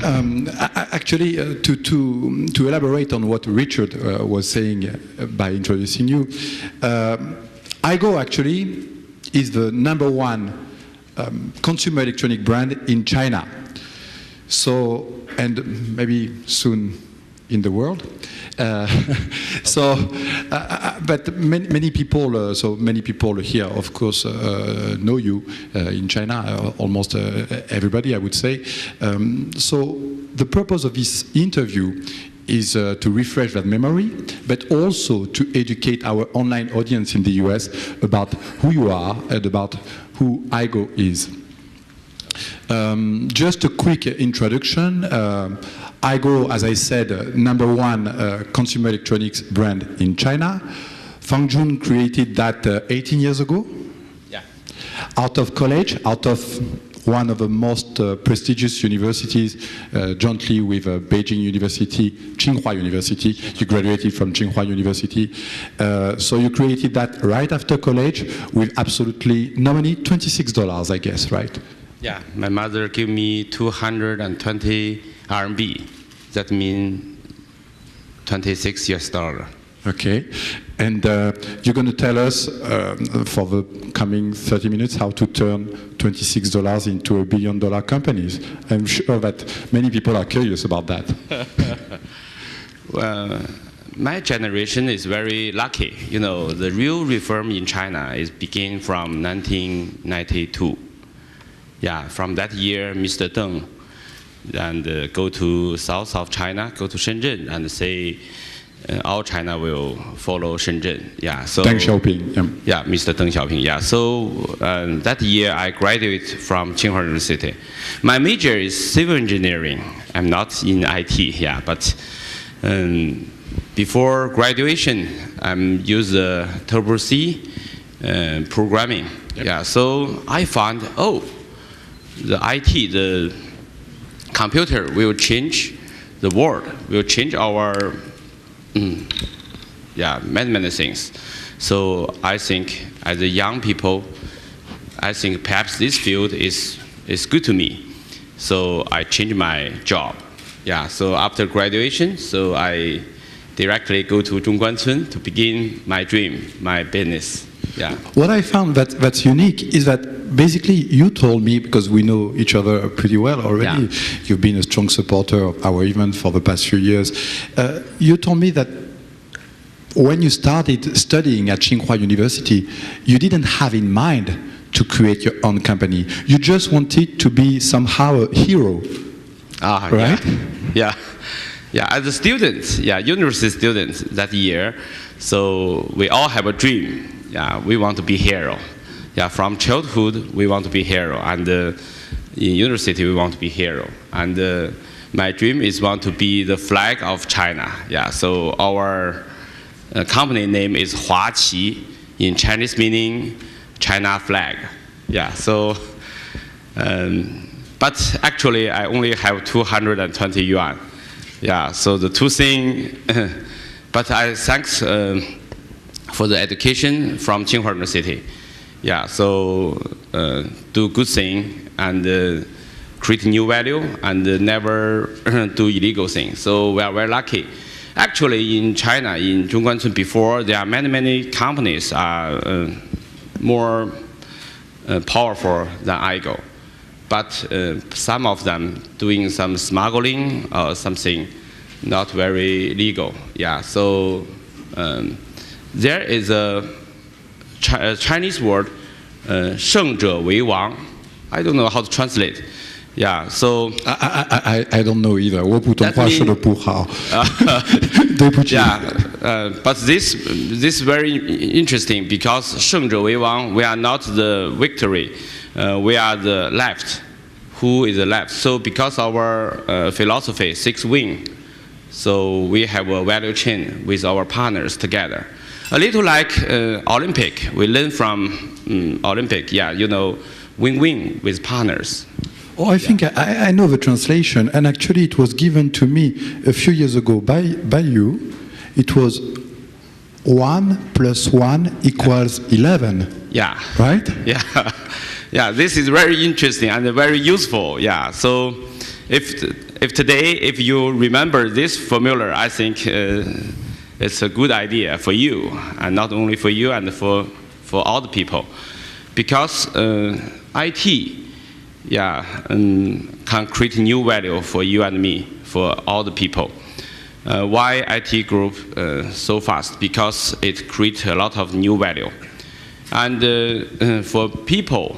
Actually, to elaborate on what Richard was saying by introducing you, Aigo actually is the #1 consumer electronic brand in China. So, and maybe soon in the world. But many people, so many people here, of course, know you in China, almost everybody, I would say. So the purpose of this interview is to refresh that memory, but also to educate our online audience in the US about who you are and about who Aigo is. Just a quick introduction. Aigo, as I said, #1 consumer electronics brand in China. Feng Jun created that 18 years ago. Yeah. Out of college, out of one of the most prestigious universities, jointly with Beijing University, Tsinghua University. You graduated from Tsinghua University. So you created that right after college with absolutely no money, $26, I guess, right? Yeah, my mother gave me 220 RMB. That means $26. Okay, and you're going to tell us for the coming 30 minutes how to turn $26 into $1 billion companies. I'm sure that many people are curious about that. Well, my generation is very lucky. You know, the real reform in China is begin from 1992. Yeah, from that year, Mr. Deng and go to south of China, go to Shenzhen, and say all China will follow Shenzhen. Yeah, so Deng Xiaoping. Yeah, Mr. Deng Xiaoping. Yeah, so that year I graduated from Tsinghua University. My major is civil engineering. I'm not in IT. Yeah, but before graduation, I used Turbo C programming. Yep. Yeah, so I found the IT, the computer will change the world, will change our, many things. So I think as a young people, I think perhaps this field is good to me. So I changed my job. Yeah, so after graduation, so I directly go to Zhongguancun to begin my dream, my business. Yeah. What I found that's unique is that basically you told me, because we know each other pretty well already, you've been a strong supporter of our event for the past few years. You told me that when you started studying at Tsinghua University, you didn't have in mind to create your own company. You just wanted to be somehow a hero, right? Yeah. Yeah, as a student, university student that year, so we all have a dream. Yeah, we want to be hero. Yeah, from childhood we want to be hero, and in university we want to be hero. And my dream is want to be the flag of China. Yeah, so our company name is Huaqi, in Chinese meaning China flag. Yeah, so but actually I only have 220 yuan. Yeah, so the two things, but I thanks for the education from Tsinghua University. Yeah, so do good thing and create new value and never do illegal things. So we are very lucky. Actually, in China, in Zhongguancun before, there are many companies are more powerful than Aigo. But some of them doing some smuggling or something not very legal. Yeah, so there is a Chinese word, 胜者为王. I don't know how to translate. Yeah, so I don't know either. 我普通话说得不好。对不起。Yeah, but this is very interesting because 胜者为王, we are not the victory. We are the left. Who is the left? So because our philosophy, 6 win, so we have a value chain with our partners together. A little like Olympic. We learn from Olympic. Yeah, you know, win-win with partners. Oh, I think I know the translation, and actually it was given to me a few years ago by you. It was 1 + 1 = 11. Yeah. Right? Yeah. Yeah, this is very interesting and very useful. Yeah, so if if today, if you remember this formula, I think it's a good idea for you, and not only for you and for all the people. Because IT, can create new value for you and me, for all the people. Why IT group so fast? Because it creates a lot of new value. And for people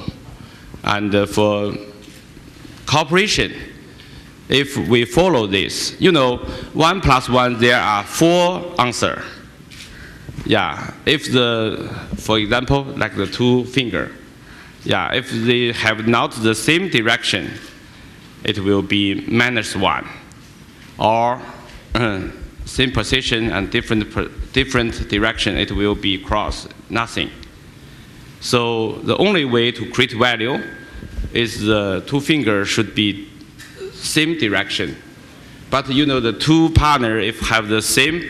and for corporation, if we follow this, 1 + 1, there are 4 answers. If for example, like the 2 finger, if they have not the same direction, it will be -1. Or same position and different direction, it will be cross, nothing. So the only way to create value is the 2 fingers should be same direction. But the 2 partners, if have the same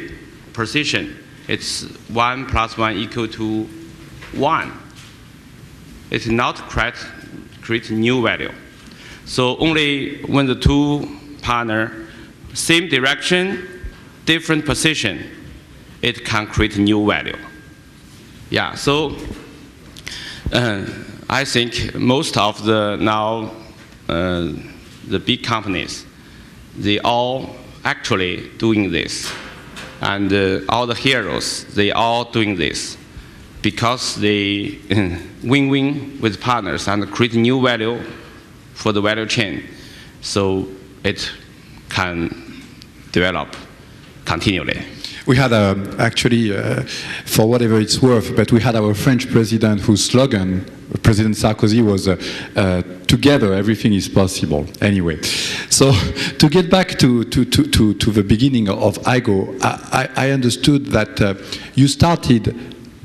position, it's 1 + 1 = 1. It's not create new value. So only when the 2 partners, same direction, different position, it can create new value. So I think most of the big companies, they all actually doing this. And all the heroes, they all doing this because they win-win with partners and create new value for the value chain, so it can develop continually. We had actually, for whatever it's worth, but we had our French president whose slogan, President Sarkozy, was "Together, everything is possible." Anyway, so to get back to the beginning of Aigo, I understood that you started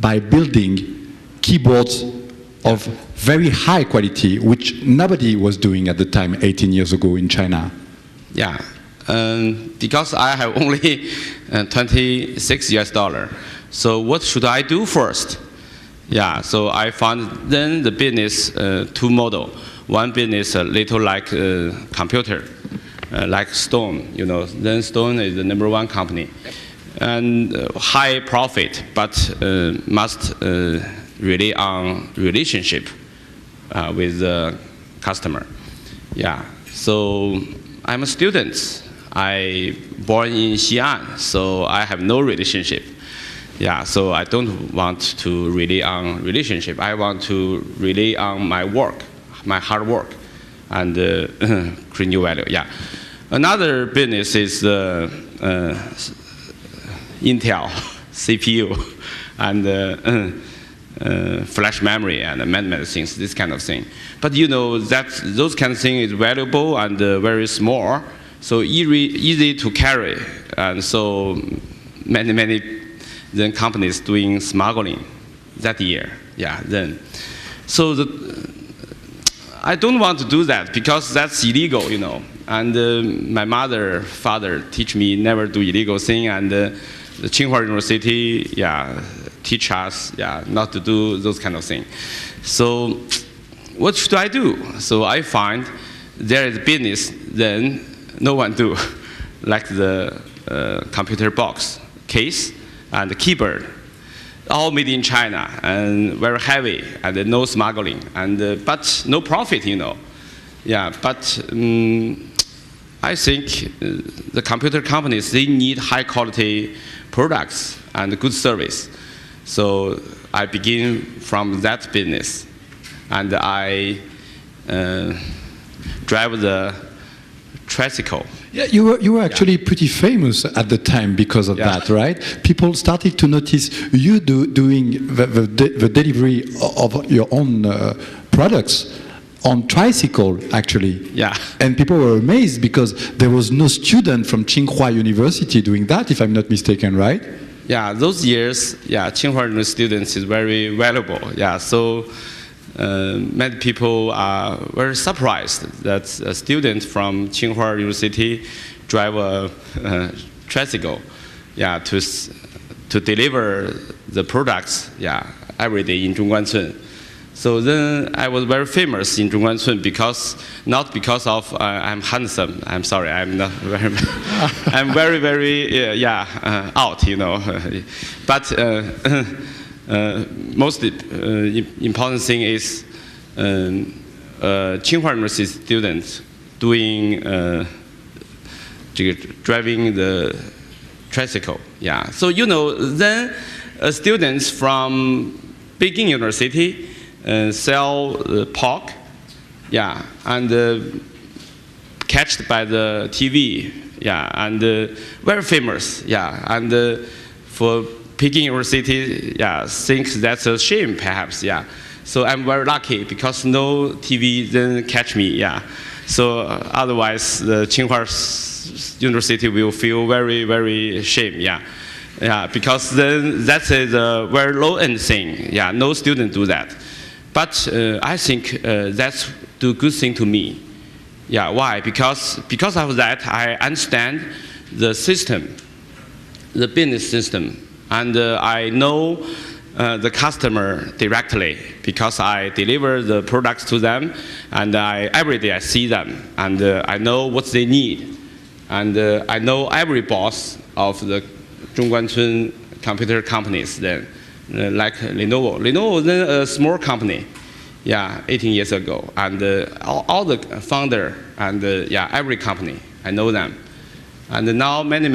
by building keyboards of very high quality, which nobody was doing at the time, 18 years ago in China. Because I have only $26, so what should I do first? So I found then the business 2 model. One business a little like computer, like Stone. Then Stone is the #1 company, and high profit, but must rely on relationship with the customer. So I'm a student. I born in Xi'an, so I have no relationship. So I don't want to rely on relationship. I want to rely on my work, my hard work, and create new value. Another business is the Intel CPU and flash memory and many things, this kind of thing. But that those kind of things is valuable and very small, so easy to carry, and so many then companies doing smuggling that year. Then, so I don't want to do that because that's illegal, And my father teach me never do illegal thing, and the Tsinghua University, teach us, not to do those kind of things. So, what should I do? So I find there is business then no one do, like the computer box, case, and the keyboard, all made in China and very heavy and no smuggling, and but no profit, But I think the computer companies, they need high quality products and good service. So I begin from that business, and I drive the tricycle. You were actually pretty famous at the time because of that, right? People started to notice you doing the delivery of your own products on tricycle, actually. And people were amazed because there was no student from Tsinghua University doing that, if I'm not mistaken, right? Those years, Tsinghua students is very valuable. So many people are very surprised that a student from Tsinghua University drive a tricycle, to deliver the products, every day in Zhongguancun. So then I was very famous in Zhongguancun not because of I'm handsome. I'm sorry, I'm not very. I'm very out, you know. But most important thing is Tsinghua University students doing driving the tricycle. Yeah. So you know then students from Beijing University. Sell pork, yeah, and catched by the TV, yeah, and very famous, yeah, and for Peking University, yeah, thinks that's a shame, perhaps, yeah. So I'm very lucky because no TV then catch me, yeah. So otherwise, the Tsinghua University will feel very, very shame, yeah. Yeah, because then that's a very low-end thing, yeah. No student do that. But I think that's the good thing to me. Yeah, why? Because of that, I understand the system, the business system, and I know the customer directly because I deliver the products to them, and every day I see them, and I know what they need, and I know every boss of the Zhongguancun computer companies then. Like Lenovo. Lenovo then a small company, yeah, 18 years ago, and all the founder and yeah, every company, I know them, and now many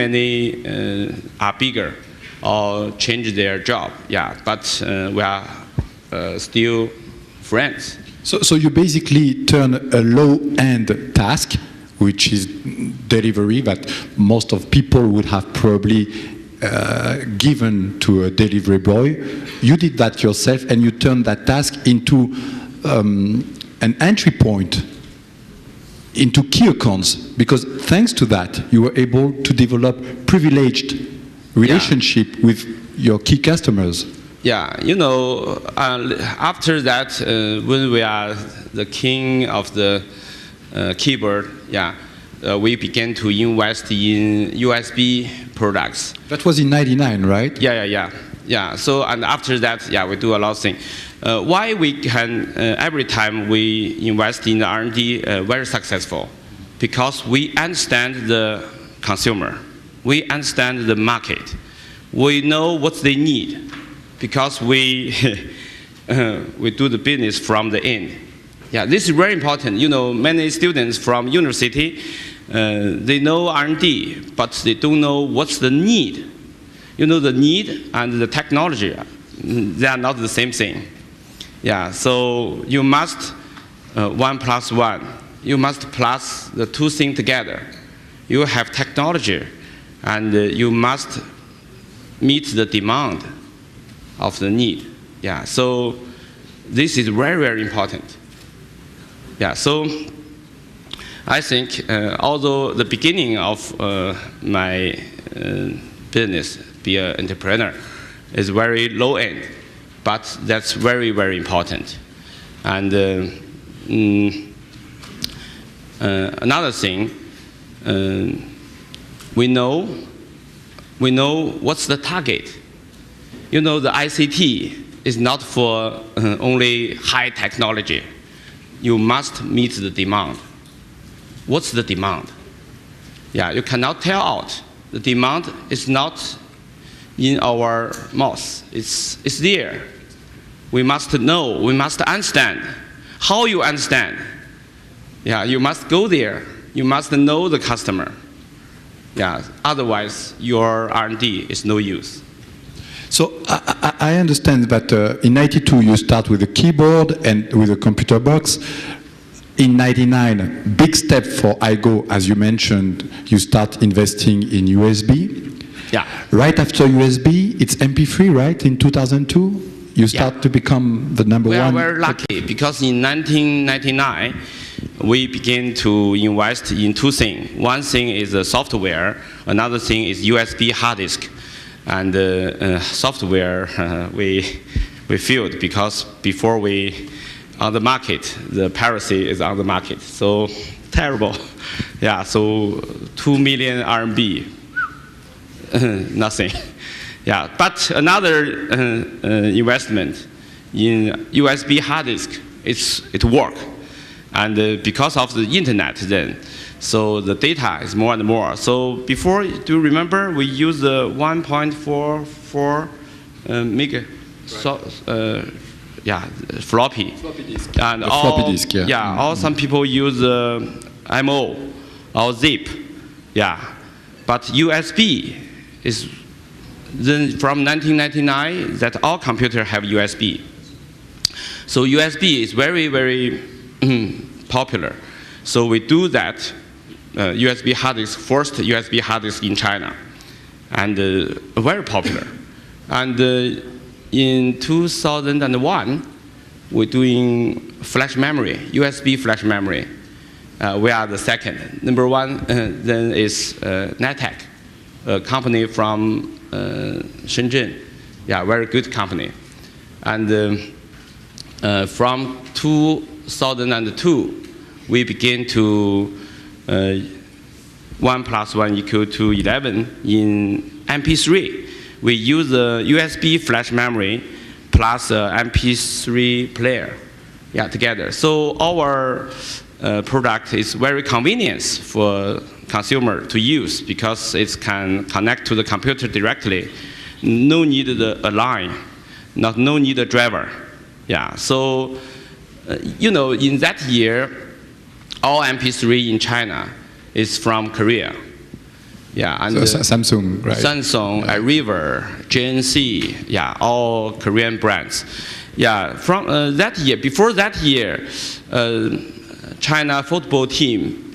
are bigger or change their job, yeah, but we are still friends. So you basically turn a low-end task, which is delivery, that most of people would have probably given to a delivery boy. You did that yourself, and you turned that task into an entry point into key accounts, because thanks to that, you were able to develop privileged relationship with your key customers. Yeah, you know, after that, when we are the king of the keyboard, yeah, we began to invest in USB products. That was in '99, right? Yeah. So, and after that, yeah, we do a lot of things. Why we can, every time we invest in R&D, very successful? Because we understand the consumer. We understand the market. We know what they need. Because we, we do the business from the end. Yeah, this is very important. You know, many students from university, they know R&D, but they don't know what's the need. You know, the need and the technology, they are not the same thing. Yeah, so you must 1 + 1. You must plus the two things together. You have technology, and you must meet the demand of the need. Yeah, so this is very important. Yeah, so I think although the beginning of my business, be an entrepreneur, is very low end, but that's very important. And another thing, we know what's the target. You know, the ICT is not for only high technology. You must meet the demand. What's the demand? Yeah, you cannot tell out. The demand is not in our mouth. It's there. We must know, we must understand. How you understand? Yeah, you must go there. You must know the customer. Yeah, otherwise your R&D is no use. So I understand that in '92 you start with a keyboard and with a computer box. In '99, big step for Aigo, as you mentioned, you start investing in USB. Yeah. Right after USB, it's MP3, right? In 2002, you start to become the number one. We are very lucky because in 1999, we began to invest in two things. One thing is the software. Another thing is USB hard disk. And software we failed because before we on the market, the piracy is on the market. So terrible. Yeah, so 2 million RMB, nothing. Yeah, but another investment in USB hard disk, it works. And because of the internet then, so the data is more and more. So before, do you remember, we used the 1.44 mega, floppy. Floppy disk. And floppy disk, all some people use MO or zip, But USB is then from 1999 that all computers have USB. So USB is very, very popular. So we do that USB hard disk, first USB hard disk in China, and very popular. And in 2001, we're doing flash memory, USB flash memory. We are the second. Number one then is NetTech, a company from Feng Jun, very good company. And from 2002, we begin to 1 + 1 = 11 in MP3. We use the USB flash memory plus MP3 player, together. So our product is very convenient for consumer to use because it can connect to the computer directly. No need a line, no need a driver. So in that year, all MP3 in China is from Korea. And so Samsung, right? Samsung, River, JNC, all Korean brands. From that year, before that year, China football team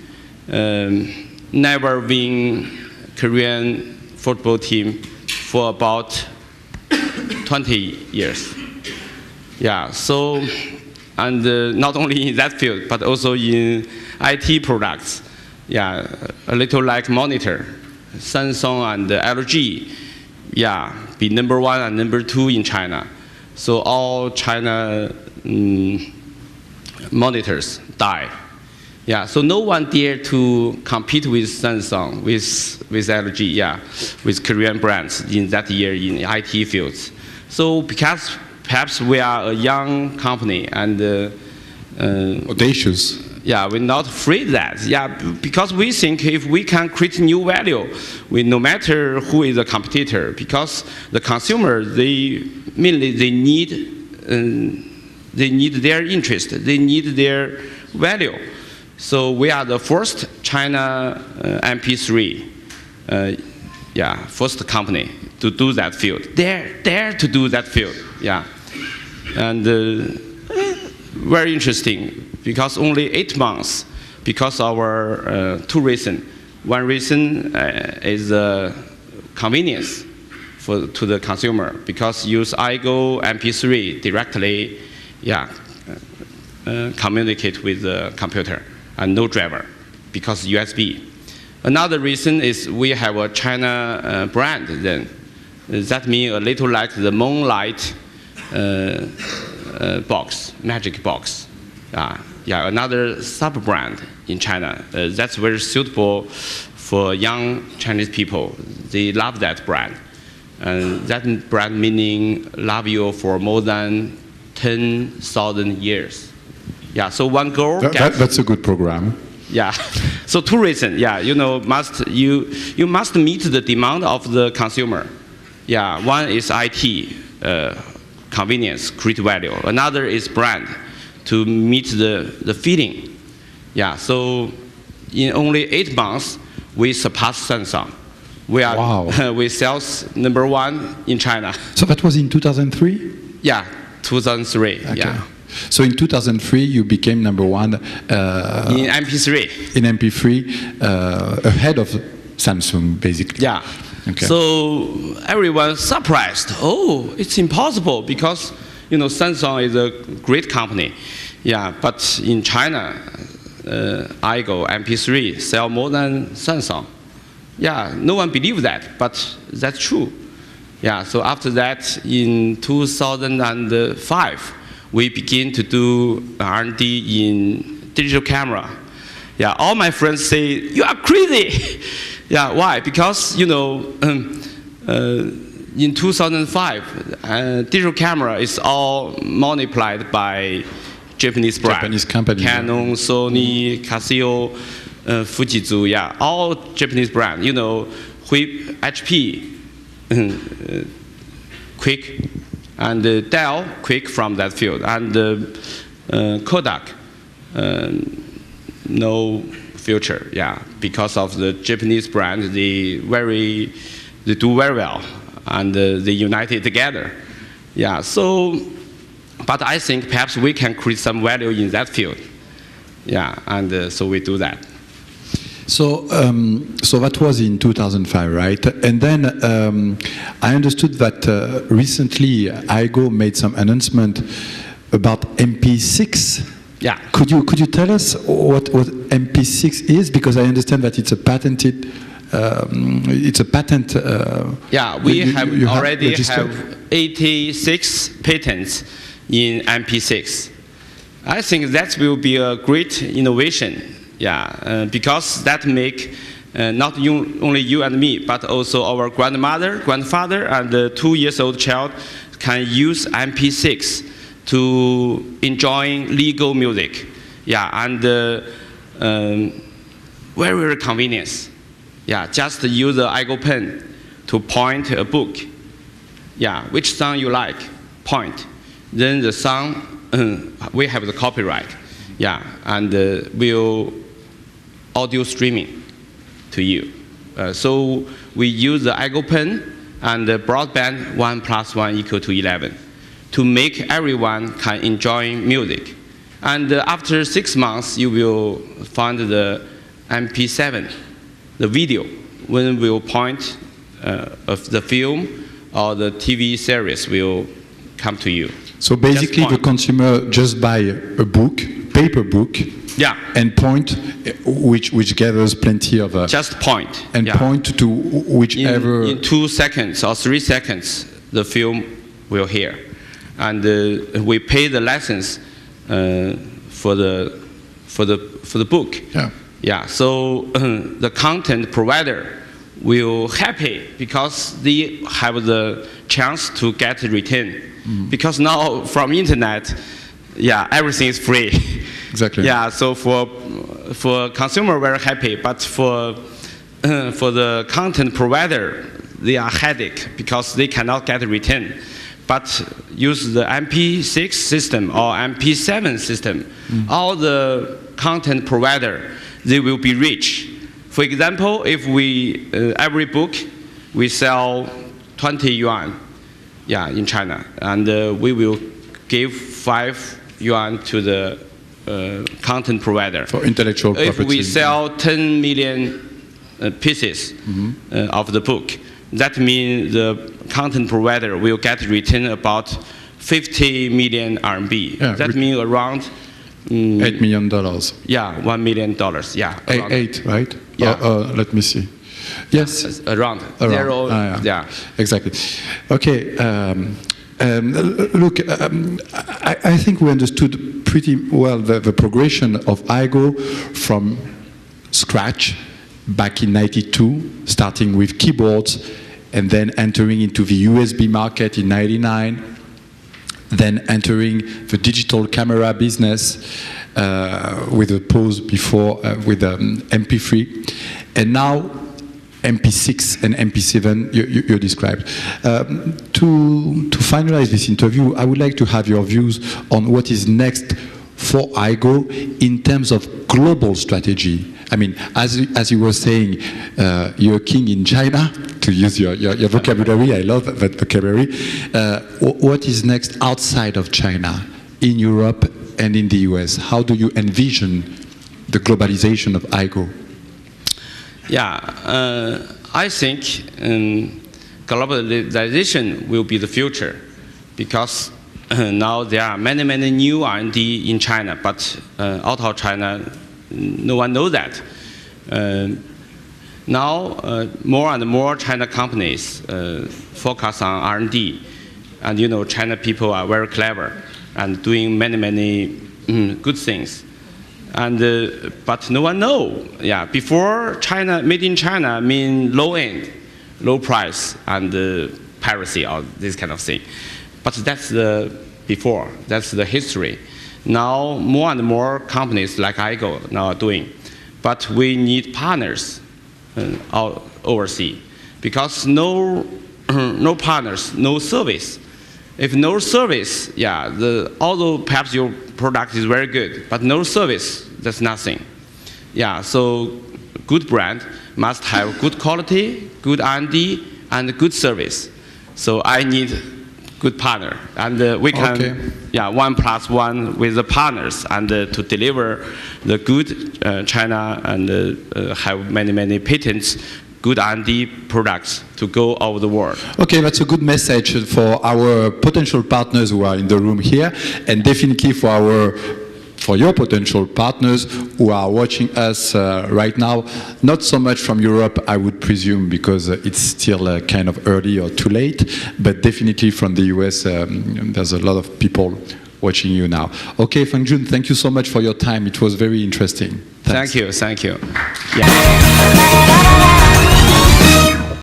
never win Korean football team for about 20 years. So, and not only in that field, but also in IT products. A little like monitor, Samsung and LG, be number 1 and number 2 in China. So all China monitors die. So no one dare to compete with Samsung, with LG, with Korean brands in that year in IT fields. So because perhaps we are a young company and audacious. We're not afraid of that. Because we think if we can create new value, no matter who is a competitor, because the consumer, they need their interest, they need their value. So we are the first China MP3, first company to do that field. Dare to do that field, And very interesting, because only 8 months, because our 2 reasons. One reason is convenience to the consumer, because use Aigo MP3 directly, communicate with the computer, and no driver, because USB. Another reason is we have a China brand then. That means a little like the Moonlight box, magic box. Another sub-brand in China. That's very suitable for young Chinese people. They love that brand. And that brand meaning love you for more than 10,000 years. So one goal. That's a good program. So 2 reasons. You must meet the demand of the consumer. One is IT, convenience, create value. Another is brand, to meet the feeling. So in only 8 months, we surpassed Samsung. We are we sales number 1 in China. So that was in 2003? 2003. Okay. So in 2003, you became number 1 in MP3. In MP3, ahead of Samsung, basically. Okay. So everyone surprised. Oh, it's impossible because Samsung is a great company. But in China, Aigo MP3 sell more than Samsung. No one believed that, but that's true. So after that, in 2005, we begin to do R&D in digital camera. All my friends say, you are crazy. Why? Because, in 2005, digital camera is all multiplied by Japanese brand. Japanese company. Canon, Sony, Casio, Fujitsu, yeah, all Japanese brand. You know, HP, quick, and Dell, quick from that field, and Kodak, no future, yeah, because of the Japanese brand, they do very well, and they united together, yeah. So, but I think perhaps we can create some value in that field, yeah, and so we do that. So, so that was in 2005, right? And then I understood that recently Aigo made some announcement about MP6. Yeah. Could you tell us what MP6 is? Because I understand that it's a patented. It's a patent. Yeah, we already registered? have 86 patents in MP6. I think that will be a great innovation. Yeah, because that make not only you and me, but also our grandfather, and the 2-year-old child can use MP6 to enjoy legal music. Yeah, and very convenient. Yeah, just use the Aigo pen to point a book. Yeah, which song you like, point. Then the song, we have the copyright. Yeah, and we'll audio streaming to you. So we use the Aigo pen and the broadband 1 + 1 = 11 to make everyone can enjoy music. And after 6 months, you will find the MP7, the video, when we'll point of the film or the TV series will come to you. So basically the consumer just buy a book, paper book, yeah, and point, which gathers plenty of... just point. And yeah. point to whichever... In 2 seconds or 3 seconds, the film will hear. And we pay the license for the book. Yeah. Yeah, so the content provider will happy because they have the chance to get return. Mm. Because now from internet, yeah, everything is free. Exactly. Yeah, so for consumer very happy, but for the content provider, they are headache because they cannot get return. But use the MP6 system or MP7 system, all the content provider, they will be rich. For example, if we every book we sell 20 yuan, yeah, in China, and we will give 5 yuan to the content provider. For intellectual property. If we sell 10 million pieces of the book, that means the content provider will get return about 50 million RMB. Yeah, that means around $8 million. Yeah, $1 million. Yeah. Eight, right? Yeah. Let me see. Yes. Around. Zero. Yeah. Yeah. Exactly. Okay. Look, I think we understood pretty well the progression of Aigo from scratch back in '92, starting with keyboards, and then entering into the USB market in '99, then entering the digital camera business with a pause before with MP3, and now MP6 and MP7 you described. To finalize this interview, I would like to have your views on what is next for Aigo in terms of global strategy. I mean, as you were saying, you're king in China, to use your vocabulary. I love that vocabulary. What is next outside of China, in Europe and in the US? How do you envision the globalization of Aigo? Yeah, I think globalization will be the future because now there are many new R&D in China, but out of China, no one knows that. Now, more and more China companies focus on R&D, and you know, China people are very clever and doing many good things. And but no one know. Yeah, before China, made in China mean low end, low price, and piracy or this kind of thing. But that's the before, that's the history. Now more and more companies like Aigo now are doing. But we need partners overseas, because no partners, no service. If no service, yeah, although perhaps your product is very good, but no service, that's nothing. Yeah, so good brand must have good quality, good R&D, and good service. So I need good partner, and we can, okay. 1+1 with the partners, and to deliver the good China, and have many patents, good R&D products to go all over the world. Okay, that's a good message for our potential partners who are in the room here, and definitely for your potential partners who are watching us right now, not so much from Europe, I would presume, because it's still kind of early or too late, but definitely from the US, there's a lot of people watching you now. Okay, Feng Jun, thank you so much for your time. It was very interesting. Thanks. Thank you. Yeah.